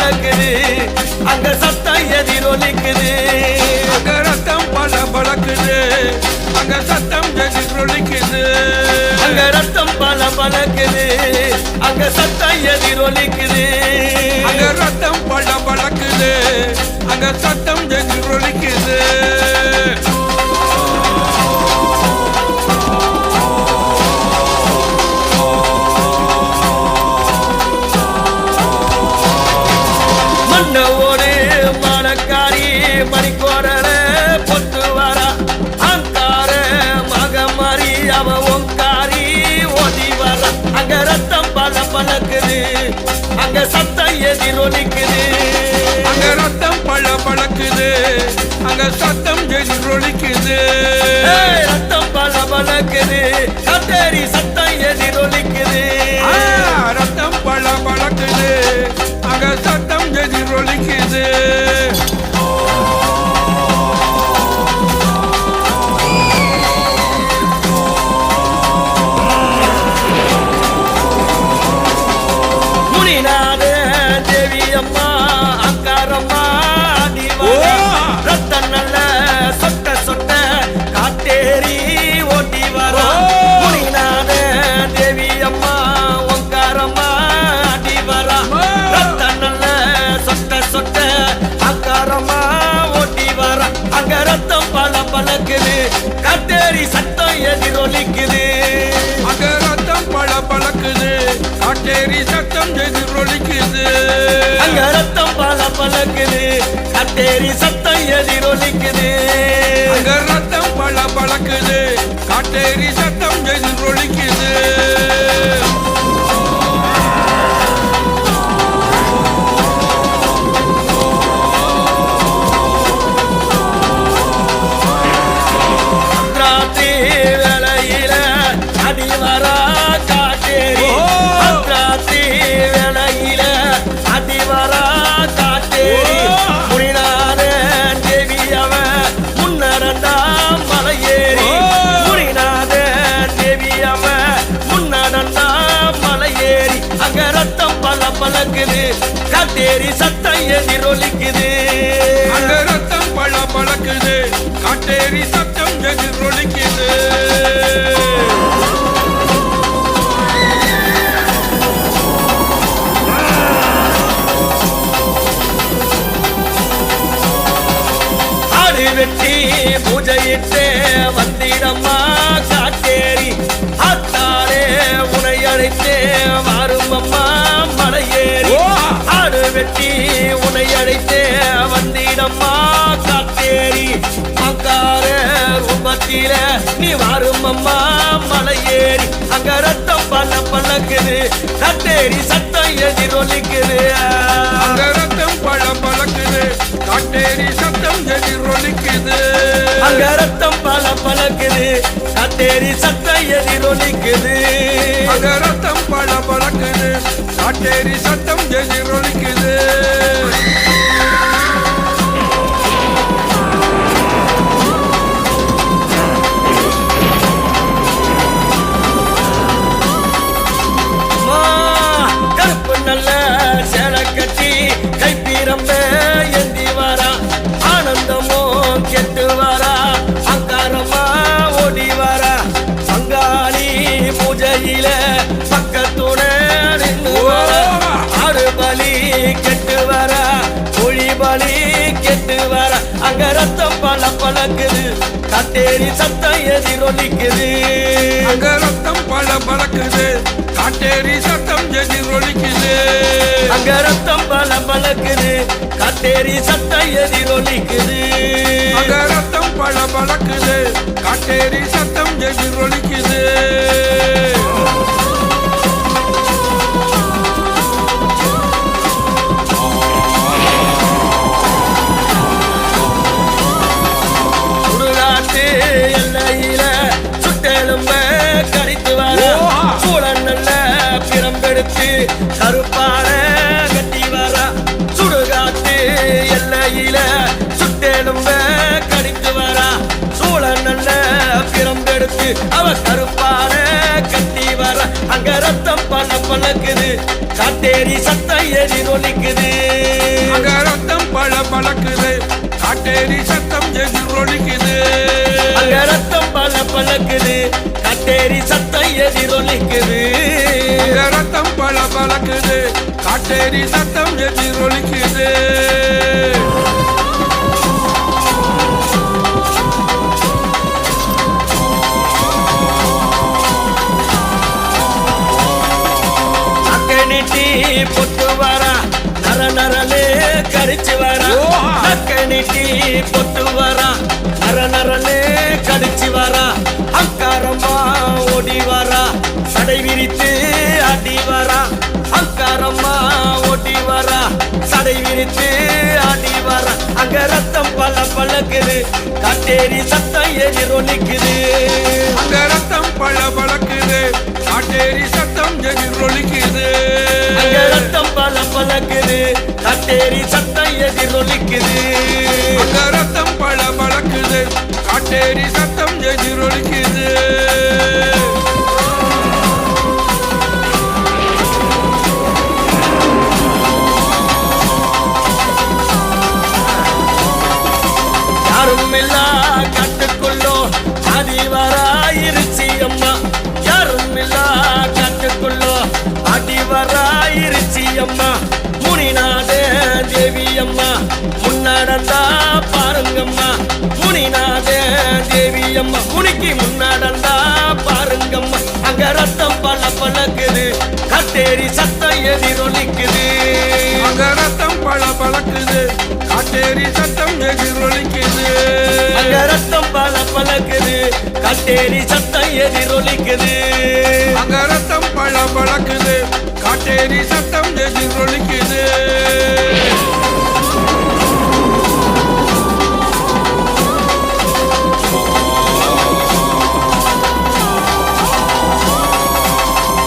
பலக்குது அங்க சத்தம் எதிரொலிக்குது அங்க ரத்தம் பல பலக்குது அங்க சத்தம் எதிரொலிக்குது அங்க ரத்தம் பல பலக்குது அங்க சத்தம் எதிரொலிக்குது அங்க ரத்தம் பல பலக்குது அங்க சத்தம் எதிரொலிக்குது மன்னவோடு மணக்காரி மணிக்கோரல பொத்து வர அங்கார மகமாரி அவ ஒங்காரி ஓடி வர அங்க ரத்தம் பல பலக்குது அங்க சத்தம் எதிரொலிக்குது அங்க ரத்தம் பல பலக்குது அங்க சத்தம் எதிரொலிக்குது ரத்தம் பல பலக்குது கத்தேரி சத்தம் எதிரொலிக்குது ரத்தம் பல பலக்குது அங்க சத்தம் எதிரொலிக்குது முனிநாத தேவி அம்மா அங்காரம்மா ரத்தம் நல்ல சொட்ட சொட்ட காட்டேரி ஓட்டி வர முனிநாத தேவி அம்மா ஒங்காரம்மா அடி வர ரத்தம் நல்ல சொட்ட சொட்ட அங்காரம்மா ஓட்டி வர அங்க ரத்தம் பல பலக்குது காட்டேரி சத்தம் எதிரொலிக்குது அங்க ரத்தம் பல பலக்குது காட்டேரி சத்தம் எதிரொலிக்குது அங்க ரத்தம் பல பலக்குது காட்டேரி சத்தம் எதிரொலிக்குது அங்க ரத்தம் பல பலக்குது காட்டேரி சத்தம் எதிரொலிக்குது ராத்திரி வேளையில அடி வரா காட்டேரி ராத்திரி வேளையில அடி வரா காட்டேரி முனிநாத தேவி அவ முன்னடந்தாம் மலையேறி முனிநாத தேவி அவ முன்னடந்தாம் மலையேறி அங்க ரத்தம் பல பலக்குது காட்டேரி சத்தம் எதிரொலிக்குது அங்க ரத்தம் பல பலக்குது காட்டேரி சத்தம் எதிரொலிக்குது ஆடு வெட்டி பூஜையிட்டு வந்திடம்மா காட்டேரி ஆத்தாரே உனை அழைத்து மாறும் அம்மா மலையேறி ஆடு வெட்டி உனை அழைத்து வந்திடம்மா காட்டேரி அங்கார ரூபத்தில நீ வாரும் அம்மா மலையேறி அங்க ரத்தம் பல பலக்குது காட்டேரி சத்தம் எதிரொலிக்குது அங்க ரத்தம் பல பலக்குது காட்டேரி சத்தம் எதிரொலிக்குது அங்க ரத்தம் பல பலக்குது காட்டேரி சத்தம் எதிரொலிக்குது அங்க ரத்தம் பல பலக்குது காட்டேரி சத்தம் எதிரொலிக்குது கருப்பு நல்ல சேலை கட்டி கைப்பீரம்ப ஏந்தி வரா ஆனந்தமோ கெட்டு வரா அங்காரமா ஓடி வரா பங்காளி பூஜையில பக்கத்துட நின்று வரா ஆடு பலி கெட்டு வரா மொழி பலி கெட்டு வரா அங்க ரத்தம் பல பலக்குது காட்டேரி சத்தம் எதிரொலிக்குது அங்க ரத்தம் பல பலக்குது காட்டேரி சத்தம் எதிரொலிக்குது அங்க ரத்தம் பல பலக்குது காட்டேரி சத்தம் எதிரொலிக்குது அங்க ரத்தம் பல பலக்குது காட்டேரி சத்தம் எதிரொலிக்குது சுடுகாட்டு எல்லையில சுட்டெலும்ப கடித்து வர சூழல் நல்ல பிறம்பெடுத்து கருப்பான கட்டி வர சுடுகாட்டு எல்லையில சுட்டெலும்ப கடித்து வர சூழல் நல்ல பிறம்பெடுத்து அவ கருப்பான கட்டி வர அங்க ரத்தம் பல பலக்குது காட்டேரி சத்தம் எதிரொலிக்குது பழக்குது காட்டேரி சத்தம் எதிரொலிக்குது அங்க ரத்தம் பல பழக்குது காட்டேரி சத்தம் எதிரொலிக்குது அங்க ரத்தம் பல பழக்குது காட்டேரி சத்தம் எதிரொலிக்குது நீட்டி பொட்டு வரா நர நரலே கடிச்சு வரா நக்க நீட்டி பொட்டு வரா நர நரலே கடிச்சு வரா அங்காரம்மா ஓடி வரா சடை விரித்து ஆடி வரா அங்காரம்மா ஓடி வரா சடை விரித்து ஆடி வரா அங்க ரத்தம் பல பழக்குது காட்டேரி சத்தம் எதிரொலிக்குது அங்க ரத்தம் பல பழக்குது காட்டேரி சத்தம் எதிரொலிக்குது அங்க ரத்தம் பல பழக்குது காட்டேரி சத்தம் எதிரொலிக்குது அங்க ரத்தம் பல பழக்குது காட்டேரி சத்தம் எதிரொலிக்குது யாரும் இல்லா காட்டுக்குள்ளோ ஆதிவராயிருச்சி அம்மா யாரும் இல்லா காட்டுக்குள்ளோ ஆதிவராயிருச்சி அம்மா முனிநாத தேவி அம்மா முன்னடந்தா பாருங்கம்மா முனிநாத தேவி அம்மா முனிக்கு முன்னடந்தா பாருங்கம்மா அங்க ரத்தம் பல பழக்குது காட்டேரி சத்தம் எதிரொலிக்குது அங்க ரத்தம் பல பழக்குது காட்டேரி சத்தம் எதிரொலிக்குது அங்க ரத்தம் பல பழக்குது காட்டேரி சத்தம் எதிரொலிக்குது அங்க ரத்தம் பல பழக்குது காட்டேரி சத்தம் எதிரொலிக்குது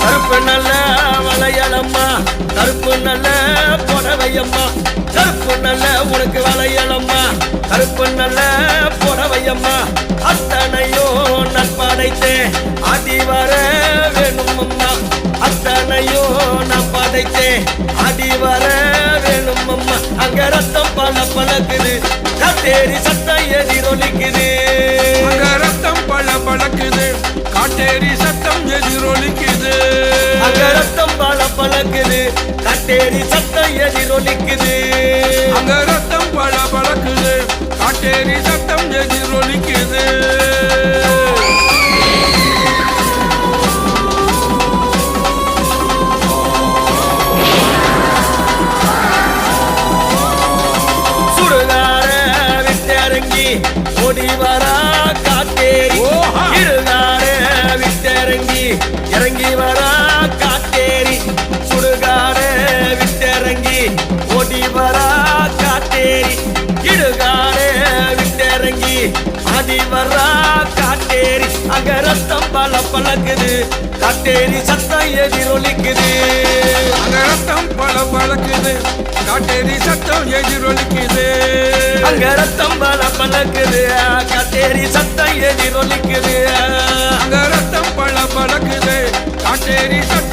கருப்பு நல்ல வளையலம்மா கருப்பு நல்ல புடவையம்மா கருப்பு நல்ல உனக்கு வளையலம்மா கருப்பு நல்ல புடவையம்மா அத்தனையோ நான் படைத்தேன் ஆடி வர வேணும் அம்மா அத்தனையோ நான் படைத்தேன் ஆடி வர வேணும் அம்மா அங்க ரத்தம் பல பழக்குது காட்டேரி சத்தம் எதிரொலிக்குது அங்க ரத்தம் பல பழக்குது காட்டேரி சத்தம் எதிரொலிக்குது அங்க ரத்தம் பல பழக்குது காட்டேரி சத்தம் எதிரொலிக்குது அங்க ரத்தம் பல பழக்குது காட்டேரி சத்தம் எதிரொலிக்குது சுடுகார விட்டிறங்கி ஓடி வரா காட்டேரி இருகார விட்டிறங்கி இறங்கி வரா காட்டேரி சுடுகார விட்டிறங்கி ஓடி வரா காட்டேரி இடுகார விட்டிறங்கி ஆடி வரா காட்டேரி அங்க ரத்தம் பல பழக்குது காட்டேரி சத்தம் எதிரொலிக்குது அங்க ரத்தம் பல பழக்குது காட்டேரி சத்தம் எதிரொலிக்குது அங்க ரத்தம் பல பழக்குது காட்டேரி சத்தம் எதிரொலிக்குது அங்க ரத்தம் பல பழக்குது காட்டேரி சத்தம்